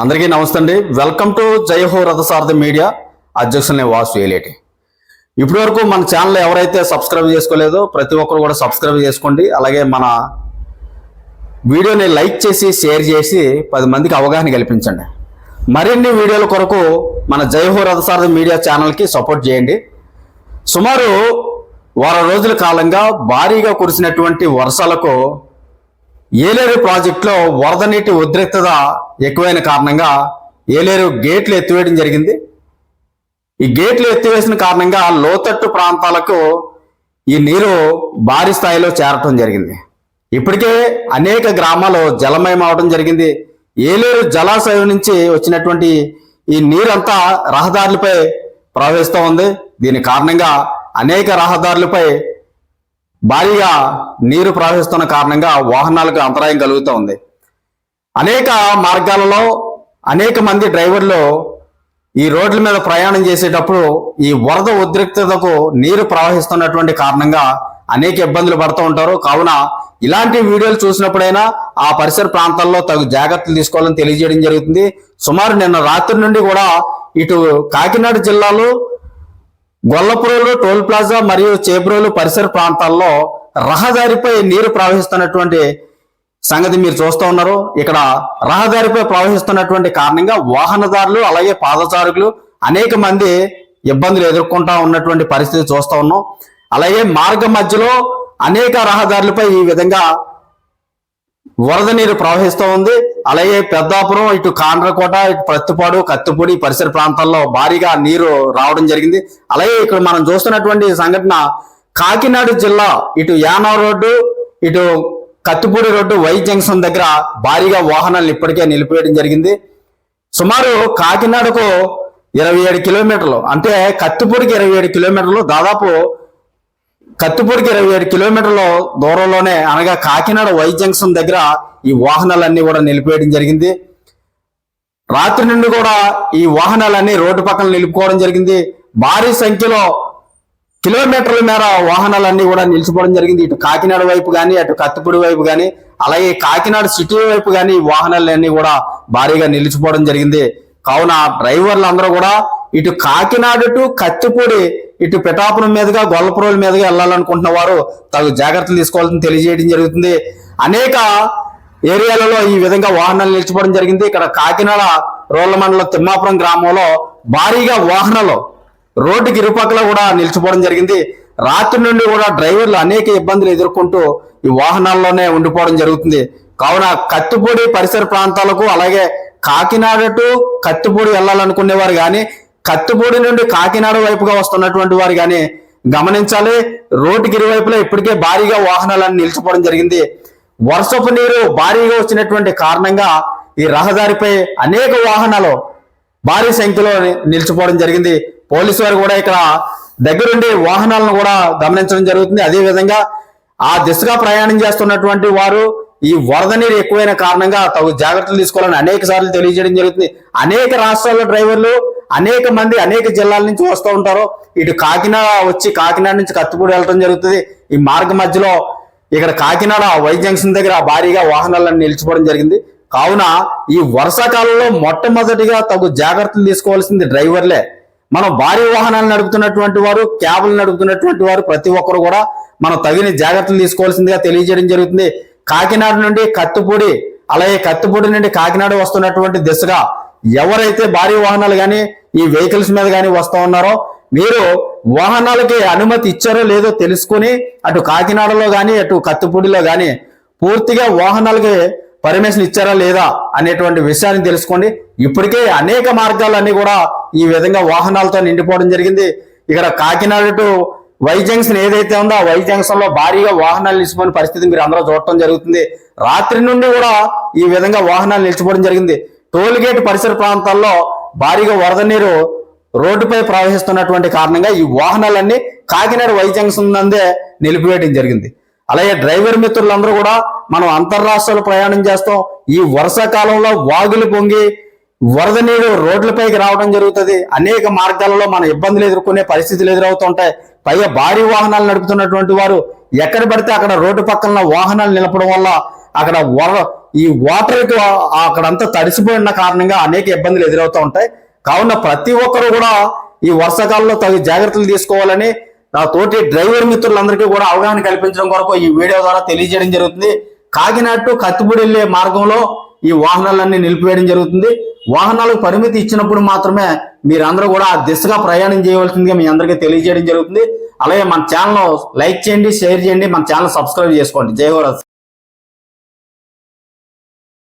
అందరికీ నమస్తే అండి. వెల్కమ్ టు జయహో రథసారథి మీడియా. అధ్యక్షుల్ని వాసు ఏలేటి. ఇప్పటి వరకు మన ఛానల్ ఎవరైతే సబ్స్క్రైబ్ చేసుకోలేదో ప్రతి ఒక్కరు కూడా సబ్స్క్రైబ్ చేసుకోండి. అలాగే మన వీడియోని లైక్ చేసి షేర్ చేసి 10 మందికి అవగాహన కల్పించండి. మరిన్ని వీడియోల కొరకు మన జయహో రథసారథి మీడియా ఛానల్కి సపోర్ట్ చేయండి. సుమారు వారం రోజుల కాలంగా భారీగా కురిసినటువంటి వర్షాలకు ఏలేరు ప్రాజెక్టులో వరద నీటి ఉద్రిక్తత ఎక్కువైన కారణంగా ఏలేరు గేట్లు ఎత్తివేయడం జరిగింది. ఈ గేట్లు ఎత్తివేసిన కారణంగా లోతట్టు ప్రాంతాలకు ఈ నీరు భారీ స్థాయిలో చేరటం జరిగింది. ఇప్పటికే అనేక గ్రామాలు జలమయం అవడం జరిగింది. ఏలేరు జలాశయం నుంచి వచ్చినటువంటి ఈ నీరంతా రహదారులపై ప్రవహిస్తూ ఉంది. దీని కారణంగా అనేక రహదారులపై భారీగా నీరు ప్రవహిస్తున్న కారణంగా వాహనాలకు అంతరాయం కలుగుతూ ఉంది. అనేక మార్గాలలో అనేక మంది డ్రైవర్లు ఈ రోడ్ల మీద ప్రయాణం చేసేటప్పుడు ఈ వరద ఉద్రిక్తతకు నీరు ప్రవహిస్తున్నటువంటి కారణంగా అనేక ఇబ్బందులు పడుతూ ఉంటారు. కావున ఇలాంటి వీడియోలు చూసినప్పుడైనా ఆ పరిసర ప్రాంతాల్లో తగు జాగ్రత్తలు తీసుకోవాలని తెలియజేయడం జరుగుతుంది. సుమారు నిన్న రాత్రి నుండి కూడా ఇటు కాకినాడ జిల్లాలో గొల్లపురోలు, టోల్ ప్లాజా మరియు చేబ్రోలు పరిసర ప్రాంతాల్లో రహదారిపై నీరు ప్రవహిస్తున్నటువంటి సంగతి మీరు చూస్తూ ఉన్నారు. ఇక్కడ రహదారిపై ప్రవహిస్తున్నటువంటి కారణంగా వాహనదారులు అలాగే పాదచారులు అనేక మంది ఇబ్బందులు ఎదుర్కొంటా ఉన్నటువంటి పరిస్థితి చూస్తూ ఉన్నాం. అలాగే మార్గ మధ్యలో అనేక రహదారులపై ఈ విధంగా వరద నీరు ప్రవహిస్తూ ఉంది. అలాగే పెద్దాపురం, ఇటు కాండ్రకోట, ఇటు ప్రత్తిపాడు, కత్తిపూడి పరిసర ప్రాంతాల్లో భారీగా నీరు రావడం జరిగింది. అలాగే ఇక్కడ మనం చూస్తున్నటువంటి సంఘటన కాకినాడ జిల్లా ఇటు యానా రోడ్డు, ఇటు కత్తిపూడి రోడ్డు వై జంక్షన్ దగ్గర భారీగా వాహనాలను ఇప్పటికే నిలిపివేయడం జరిగింది. సుమారు కాకినాడకు 27 కిలోమీటర్లు, అంటే కత్తిపూడికి 27 కిలోమీటర్లు, దాదాపు కత్తిపూడికి 27 కిలోమీటర్ల దూరంలోనే అనగా కాకినాడ వై జంక్షన్ దగ్గర ఈ వాహనాలన్నీ కూడా నిలిపేయడం జరిగింది. రాత్రి నుండి కూడా ఈ వాహనాలన్నీ రోడ్డు పక్కన నిలుపుకోవడం జరిగింది. భారీ సంఖ్యలో కిలోమీటర్ల మేర వాహనాలన్నీ కూడా నిలిచిపోవడం జరిగింది. ఇటు కాకినాడ వైపు కానీ, అటు కత్తిపూడి వైపు కానీ, అలాగే కాకినాడ సిటీ వైపు కానీ ఈ వాహనాలన్నీ కూడా భారీగా నిలిచిపోవడం జరిగింది. కావున డ్రైవర్లు కూడా ఇటు కాకినాడ టు కత్తిపూడి, ఇటు పిఠాపురం మీదుగా గొల్లపురోల మీదుగా వెళ్ళాలనుకుంటున్న వారు తగు జాగ్రత్తలు తీసుకోవాలని తెలియజేయడం జరుగుతుంది. అనేక ఏరియాలలో ఈ విధంగా వాహనాలు నిలిచిపోవడం జరిగింది. ఇక్కడ కాకినాడ రోడ్ల మండలం తిమ్మాపురం గ్రామంలో భారీగా వాహనాలు రోడ్డుకి ఇరుపక్కల కూడా నిలిచిపోవడం జరిగింది. రాత్రి నుండి కూడా డ్రైవర్లు అనేక ఇబ్బందులు ఎదుర్కొంటూ ఈ వాహనాల్లోనే ఉండిపోవడం జరుగుతుంది. కావున కత్తిపూడి పరిసర ప్రాంతాలకు అలాగే కాకినాడ టు కత్తిపూడి వెళ్ళాలనుకునేవారు కానీ, కత్తిపూడి నుండి కాకినాడ వైపుగా వస్తున్నటువంటి వారు కానీ గమనించాలి. రోడ్డుకి ఇరువైపులా ఇప్పటికే భారీగా వాహనాలను నిలిచిపోవడం జరిగింది. వర్షపు నీరు భారీగా వచ్చినటువంటి కారణంగా ఈ రహదారిపై అనేక వాహనాలు భారీ సంఖ్యలో నిలిచిపోవడం జరిగింది. పోలీసు వారు కూడా ఇక్కడ దగ్గరుండి వాహనాలను కూడా గమనించడం జరుగుతుంది. అదేవిధంగా ఆ దిశగా ప్రయాణం చేస్తున్నటువంటి వారు ఈ వరద నీరు ఎక్కువైన కారణంగా తగు జాగ్రత్తలు తీసుకోవాలని అనేక సార్లు తెలియజేయడం జరుగుతుంది. అనేక రాష్ట్రాల డ్రైవర్లు అనేక మంది అనేక జిల్లాల నుంచి వస్తూ ఉంటారు. ఇటు కాకినాడ వచ్చి కాకినాడ నుంచి కత్తిపూడి వెళ్ళడం జరుగుతుంది. ఈ మార్గ మధ్యలో ఇక్కడ కాకినాడ వై జంక్షన్ దగ్గర భారీగా వాహనాలను నిలిచిపోవడం జరిగింది. కావున ఈ వర్షాకాలంలో మొట్టమొదటిగా తగు జాగ్రత్తలు తీసుకోవాల్సింది డ్రైవర్లే. మనం భారీ వాహనాలు నడుపుతున్నటువంటి వారు, క్యాబ్లు నడుపుతున్నటువంటి వారు ప్రతి ఒక్కరు కూడా మనం తగిన జాగ్రత్తలు తీసుకోవాల్సిందిగా తెలియజేయడం జరుగుతుంది. కాకినాడ నుండి కత్తిపూడి, అలాగే కత్తిపూడి నుండి కాకినాడ వస్తున్నటువంటి దిశగా ఎవరైతే భారీ వాహనాలు కానీ ఈ వెహికల్స్ మీద కానీ వస్తూ ఉన్నారో మీరు వాహనాలకి అనుమతి ఇచ్చారో లేదో తెలుసుకుని అటు కాకినాడలో కానీ అటు కత్తిపూడిలో కానీ పూర్తిగా వాహనాలకి పర్మిషన్ ఇచ్చారా లేదా అనేటువంటి విషయాన్ని తెలుసుకోండి. ఇప్పటికే అనేక మార్గాలన్నీ కూడా ఈ విధంగా వాహనాలతో నిండిపోవడం జరిగింది. ఇక్కడ కాకినాడ టు వై జంక్షన్ ఏదైతే ఉందో ఆ వై జంక్షన్ లో భారీగా వాహనాలు నిలిచిపోయిన పరిస్థితి మీరు అందరూ చూడటం జరుగుతుంది. రాత్రి నుండి కూడా ఈ విధంగా వాహనాలు నిలిచిపోవడం జరిగింది. టోల్ గేట్ పరిసర ప్రాంతాల్లో భారీగా వరద నీరు రోడ్డుపై ప్రవహిస్తున్నటువంటి కారణంగా ఈ వాహనాలన్నీ కాకినాడ వై జంక్షన్ నందే నిలిపివేయడం జరిగింది. అలాగే డ్రైవర్ మిత్రులందరూ కూడా మనం అంతర్రాష్ట్రాలు ప్రయాణం చేస్తాం. ఈ వర్షాకాలంలో వాగులు పొంగి వరద నీరు రోడ్లపైకి రావడం జరుగుతుంది. అనేక మార్గాలలో మన ఇబ్బందులు ఎదుర్కొనే పరిస్థితులు ఎదురవుతుంటాయి. పైగా భారీ వాహనాలు నడుపుతున్నటువంటి వారు ఎక్కడ పడితే అక్కడ రోడ్డు పక్కన వాహనాలు నిలపడం వల్ల అక్కడ ఈ వాటర్ అక్కడంతా తడిసిపోయిన కారణంగా అనేక ఇబ్బందులు ఎదురవుతూ ఉంటాయి. కావున ప్రతి ఒక్కరు కూడా ఈ వర్షాకాలంలో తగు జాగ్రత్తలు తీసుకోవాలని నా తోటి డ్రైవర్ మిత్రులందరికీ కూడా అవగాహన కల్పించడం కొరకు ఈ వీడియో ద్వారా తెలియజేయడం జరుగుతుంది. కాకినాడ టు కత్తిపూడి వెళ్లే మార్గంలో ఈ వాహనాలన్నీ నిలిపివేయడం జరుగుతుంది. వాహనాలకు పరిమితి ఇచ్చినప్పుడు మాత్రమే మీరందరూ కూడా ఆ దిశగా ప్రయాణం చేయవలసిందిగా మీ అందరికీ తెలియజేయడం జరుగుతుంది. అలాగే మన ఛానల్ లైక్ చేయండి, షేర్ చేయండి, మన ఛానల్ సబ్స్క్రైబ్ చేసుకోండి. జై హో.